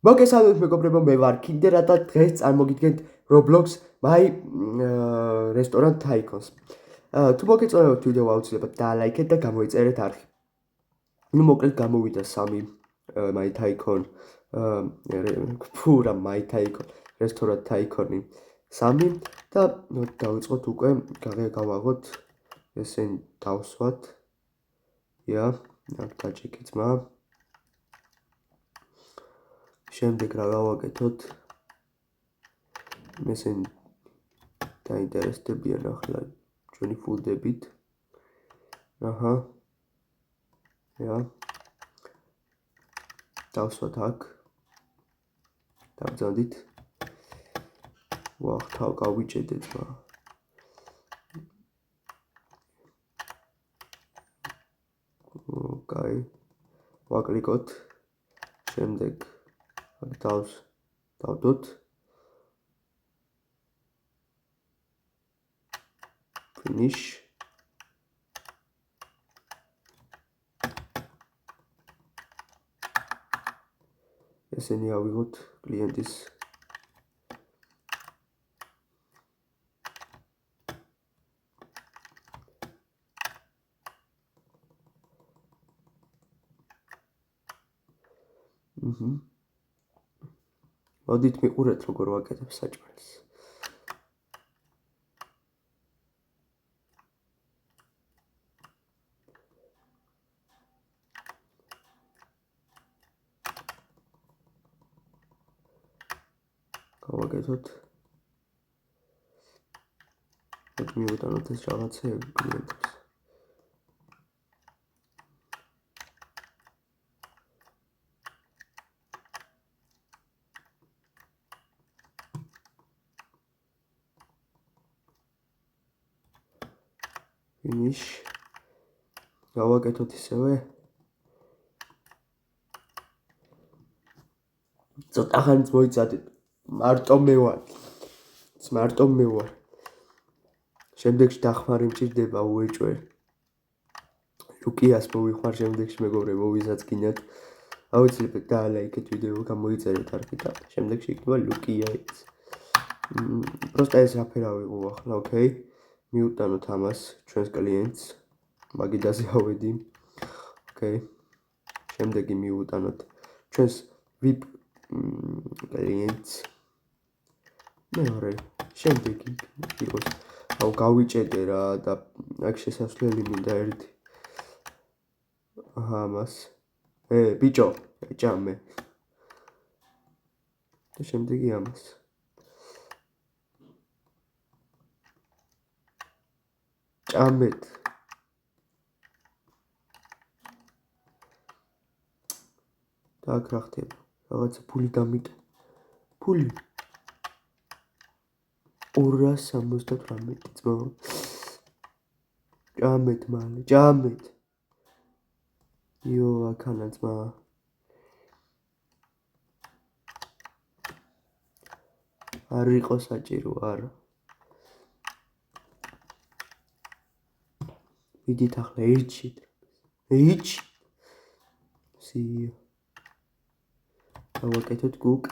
მოგესალმებით მეგობრებო, მე ვარ Kinder და დღეს წარმოგიდგენთ Roblox My Restaurant Tycoons. თუ მოგეწონებათ ვიდეო აუცილებლად დალაიქეთ და გამოიწერეთ არხი. ნუ მოკლედ გამოვიდა 3 My Tycoon ფურა My Tycoon Restaurant Tycoon-ი 3 და დავიწყოთ უკვე გავაღოთ ესენი დავსვათ. აქ დაჭიქი ძმა. შემდეგ რა გავაკეთოთ? მესენ დაინტერესდებიან ახლა ჩვენი ფულდებით. დავსვათ აქ. დავძანდით. ვახ, თავ გავიჭედეთ ძმა. კაი. ვაკლიკოთ. შემდეგ დავდოთ. Finish. ესენი ავიღოთ კლიენტის მოდით მიყურეთ როგორ ვაკეთებ საჭმელს. გავაკეთოთ. მივუტანოთ ეს რაღაცეები კლიენტებს. Finish. გავაკეთოთ ისევე. ცოტა ხანს მოიცადეთ. მარტო მე ვარ. შემდეგში დახმარი მჭირდება უეჭვერ. ლუკიას მოვიხმარ შემდეგში მეგობრებო, ვისაც გინდათ. აუცილებლად დალაიქეთ ვიდეო, გამოიწერეთ არხი და შემდეგში იქნება ლუკია ის. პროსტა ეს აფერავი ახლა, ოკეი. მიუტანოთ ამას ჩვენს კლიენტს. მაგიდაზე ავედი. ოკეი. შემდეგი მიუტანოთ ჩვენს VIP კლიენტს. მეორე შემდეგი იყოს. აუ გავიჭედე რა და აქ შესასვლელი მინდა ერთი. ამას. ბიჭო, ჭამე. და შემდეგი ამას. ჭამეთ. და აქ რა ხდება? რაღაცა ფული დამიტა. ფული 278 ძმა. ჭამეთ მალე, ჭამეთ. აქანა ძმა. არ იყო საჭირო, არა. მიდით ახლა ერთში. სია. გავაკეთოთ კუკ.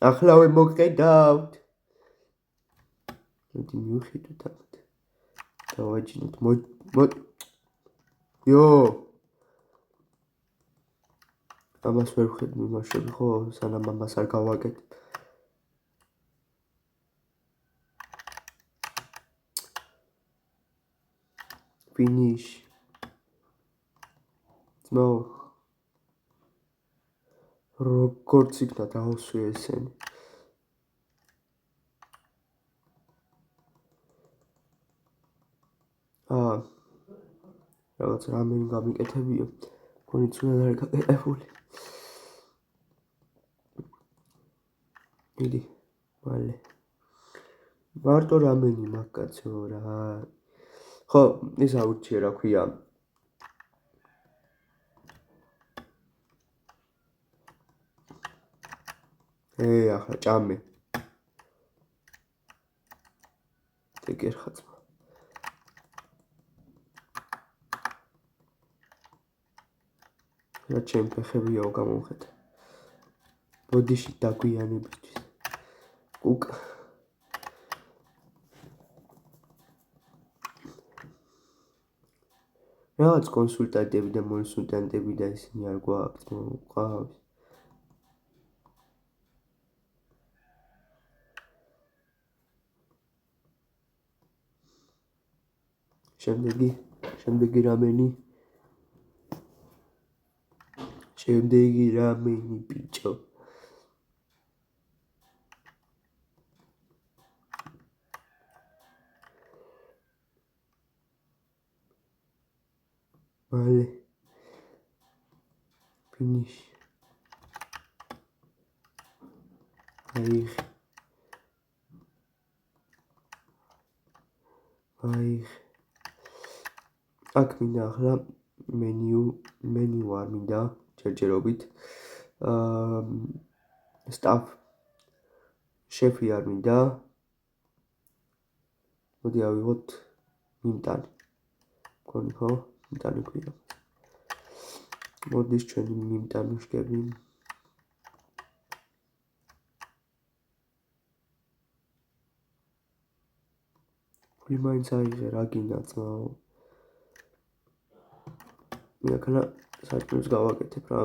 ახლავე მოგყედავთ. მოდი მივხედოთ ამათ. დავაჯინოთ. ამას ვერ ვხედავ იმაშები ხო, სანამ ამას არ გავაკეთებ. Finish. ძმო. როგორც იქნა დავსვი ესენი. რაღაც რამენ გამიკეთებია. კონიც უნდა არ გაკეთებული. მიდი, მალე. მარტო რამენი მაგკაცო რა. ხო, ის აუჩიე რა ქვია. ახლა ჭამე. ეგერ ხაცმა. რა ჩემ ფეხებიაო გამომხედა. ბოდიში დაგვიანებისთვის. უკ რაღაც კონსულტანტები და მონსულტანტები და ისინი არ გვაქვს, ყავს. შემდეგი რამენი ბიჭო. მალე ფინიშ. აი აქ მინდა ახლა მენიუ არ მინდა ჯერჯერობით. სტაფ შეფი არ მინდა. მოდი ავიღოთ მიმტანი. მგონი ხო? მიმტანი ქვია. მოდის ჩვენი მიმტანი ვშკები. ფული მაინც აიღე რა გინდა ძმაო. მე აქლა საჭმელს გავაკეთებ რა.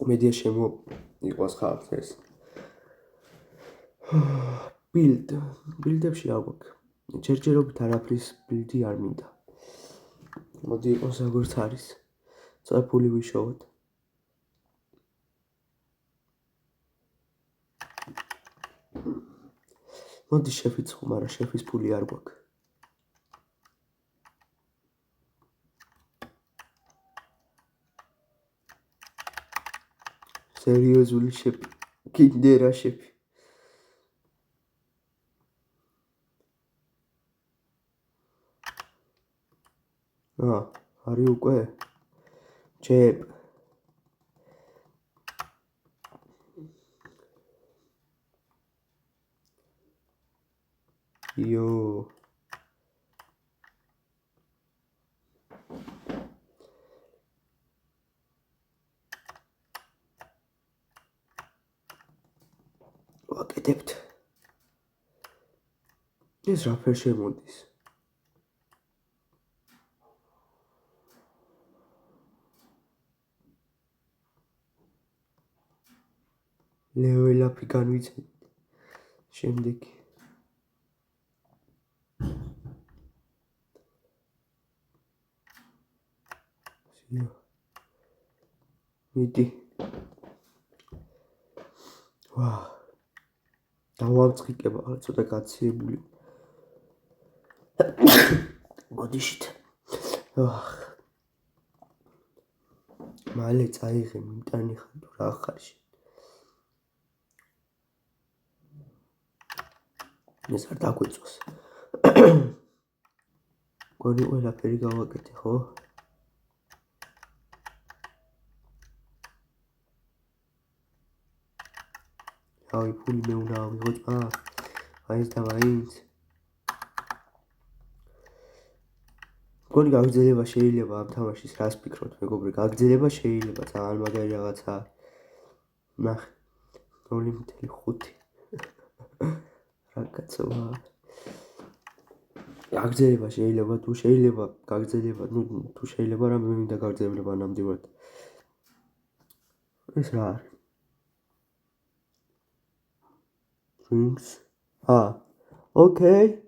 მედია შემოიყვას ხალხს ეს. ბილდებში რა გვაქვს? ჯერჯერობით არაფრის ბილდი არ მინდა. მოდი იყოს როგორც არის. ცოტა ფული ვიშოვოთ. მოდი შეფიც ხო, მაგრამ შეფის ფული არ გვაქვს. სერიოზული შეფი. კიდერა შეფი. არის უკვე? ჯებ. იო. ვაკეთებთ. ეს რა ფერ შემოდის? ლეველაფი განვიცეთ. შემდეგი. მიდი. დავამწყიკებ ახლა ცოტა გაციებული. ბოდიშით. მალე წაიღე მიმტანი ხარ თუ რა ხარში. ეს არ დაგვიწოს. გონი ყველაფერი გავაკეთე, ხო? ავი ფული მე უნდა ავიღო წა. მაინც და მაინც. გონი გაგრძელება შეიძლება ამ თამაშის რას ფიქრობთ მეგობრებო? გაგრძელება შეიძლება ძალიან მაგარი რაღაცა. ნახე. 0.5. რა კაცოა. გაგრძელება შეიძლება თუ შეიძლება გაგრძელება, თუ შეიძლება რა მე მინდა გაგრძელება ნამდვილად. ეს რა არის? Drinks. Okay.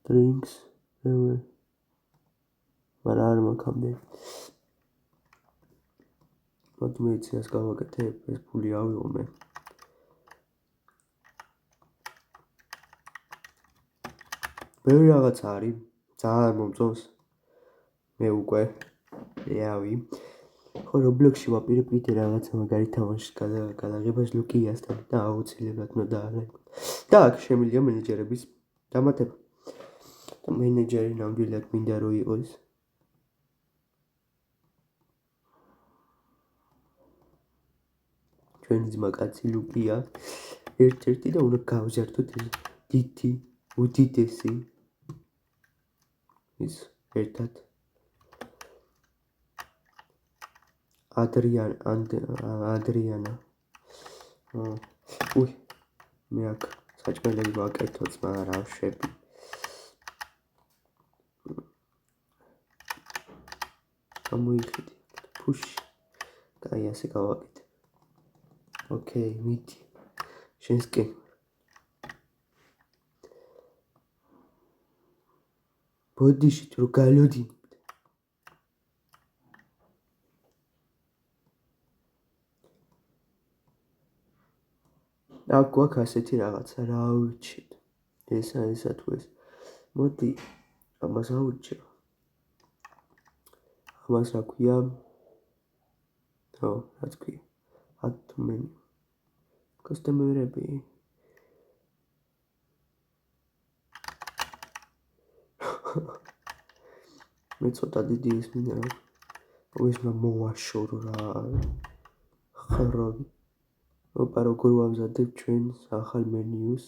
Drinks. მაგრამ არ მაქამდე. მოდი მეცინას გავაკეთებ, ეს ფული ავიღო მე. ბევრი რაღაცა არის, ძალიან მომწონს. მე უკვე რეავი. ხო Roblox-ში ვაპირებდი რაღაცა მაგარი თამაშის გადაღებას ლუკიასთან და აუცილებლად უნდა დაალაიქოთ. და აქ შემიძლია მენეჯერების დამატება. და მენეჯერი ნამდვილად მინდა რომ იყოს. ჩვენი ძმა კაცი ლუკია. ერთ-ერთი და უნდა გავზარდოთ ეს დიდი უდიდესი ის ერთად ადრიანა უი მე აქ საჭმელები ვაკეთო ძმა რა ვშვები გამოიხედი ფუში კაი ასე გავაკეთე ოკეი მიდი შენს კი ბოდიში თუ გალოდი აქ გვაქვს ასეთი რაღაცა რა ავირჩიეთ ესა თუ ეს მოდი ამას ავირჩევ ამას რა ქვია რაც ქვია add menu კასტომერები მე ცოტა დიდი ის მინდა რა ის მოვაშორო რა ხარობი ოპა როგორ ვამზადებ ჩვენს ახალ მენიუს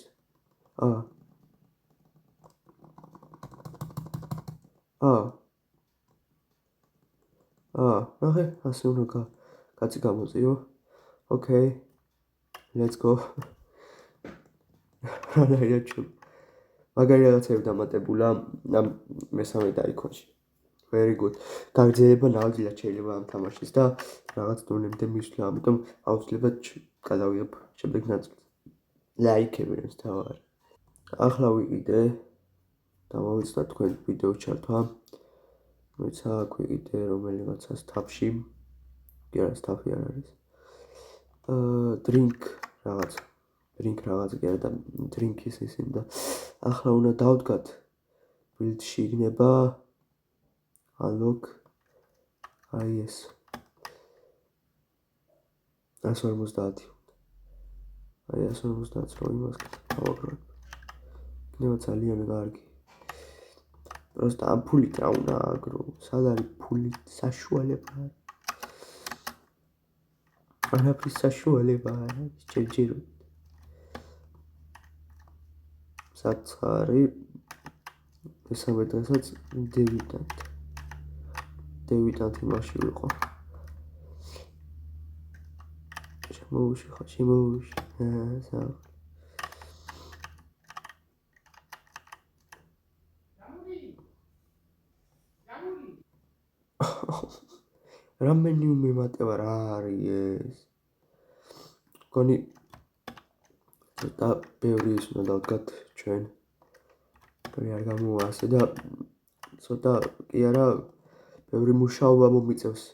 ნახე ასე უნდა კაცი გამოწიო ოკეი let's go მაგარი რაღაცები დამატებულა ამ მესამე დაიქონში very good გაგრძელება ნამდვილად შეიძლება ამ თამაშის და რაღაც დონემდე მისვლა ამიტომ აუცილებლად გადავიღებ შემდეგ ნაწილს ლაიქები რას თავარ ახლა ვიყიდე დამოვიცდა თქვენ ვიდეო ჩართვა როცა გვიყიდე რომელიღაცას თაფში კი არა თაფი არ არის drink რაღაც კი არა და drink-ის ისინი და ახლა უნდა დავდგათ build-ში იქნება unlock აი ეს 150 აი 150 რო იმას გავაგროვებ იქნება ძალიან კარგი просто ამ ფულით რა უნდა აგრო სად არის ფულით საშუალება არაფრის საშუალება არის ჯერჯერო საცხარი მესამე დღესაც დევიტანტი მასში ვიყო შემოუში რა მენიუ მიმატება რა არის ეს გონი ცოტა ბევრი ის უნდა დავდგათ ჩვენ არ გამოვა ასე და ცოტა კი არა ბევრი მუშაობა მომიწევს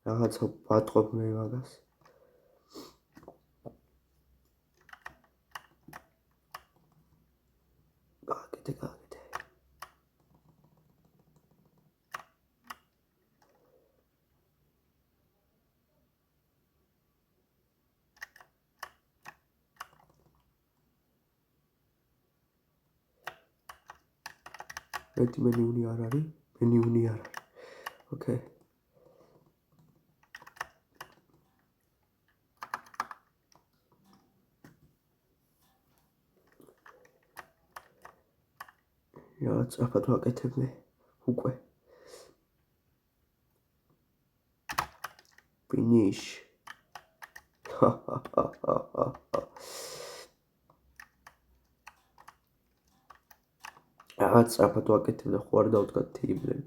რაღაცა ვატყობ მე მაგას გაკეთე ერთი მენიუნი არ არის ოკეი რა წაფად ვაკეთებ მე უკვე finish რაღაც წაფად ვაკეთებ და ხო არ დავდგათ თეიბლები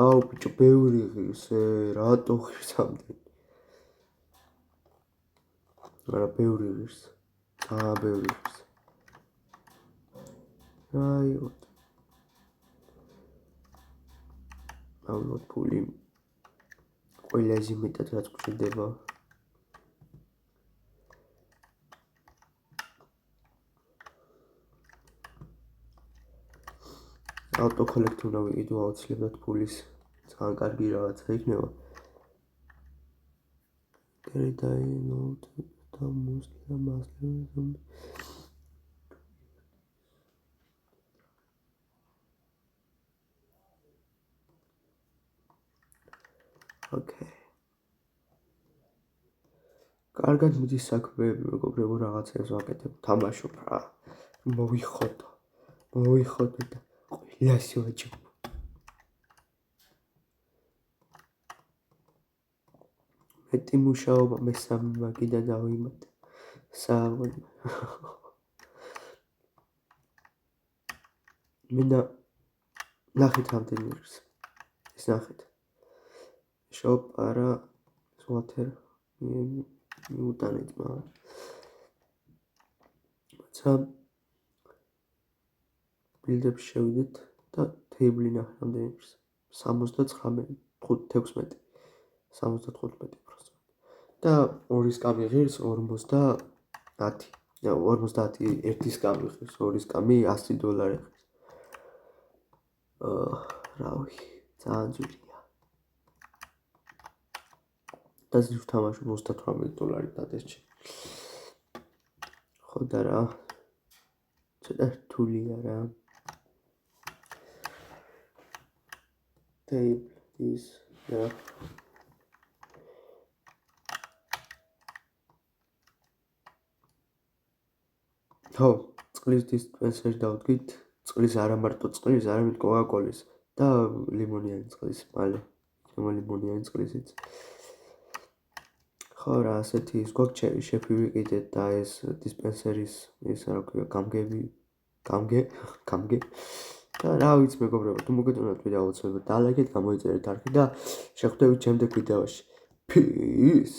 აუ ბიჭო ბევრი ღირს რატო ღირს ამდენი არა ბევრი ღირს ძალიან ბევრი ღირს რაიო აუ ფული ყველაზე მეტად რაც გვჭირდება auto collect უნდა ვიყიდო აუცილებლად ფულის ძალიან კარგი რაღაცა იქნება Download the Muslim Okay. კარგად მიდის საქმეები, მეგობრებო, რაღაცებს ვაკეთებ, თამაშობ რა. მოვიხოდო და ყველას ვაჯობ. მეტი მუშაობა მესამე მაგიდა დავიმატე. საავონი. მინდა ნახეთ რამდენი არის. ეს ნახეთ. shop არა water მიუტანეთ მაგრამ. ცა ბილდებს შევიდეთ და თეიბლი ნახეთ რამდენი არის. 69 16 75%. და ორი სკამი ღირს 50. და 50 ერთი სკამი ღირს, ორი სკამი $100 ღირს. რავი, ძალიან ძვირია. და ზივ თამაშობ $38 დადესჩი. ხო და რა. ცოტა რთულია რა. Table is რა. ხო, წყლის დისპენსერი დავდგით. წყლის არა მარტო წყლის, არამედ კოკაკოლის და ლიმონიანი წყლის, მალე. ლიმონიანი წყლისიც. ხო რა, ასეთი ის გვაქვს შეფი ვიყიდეთ და ეს დისპენსერის ეს რა ქვია, გამგე. და რა ვიცი მეგობრებო, თუ მოგეწონათ ვიდეო აუცილებლად დალაიქეთ, გამოიწერეთ არხი და შეხვდებით შემდეგ ვიდეოში. Peace.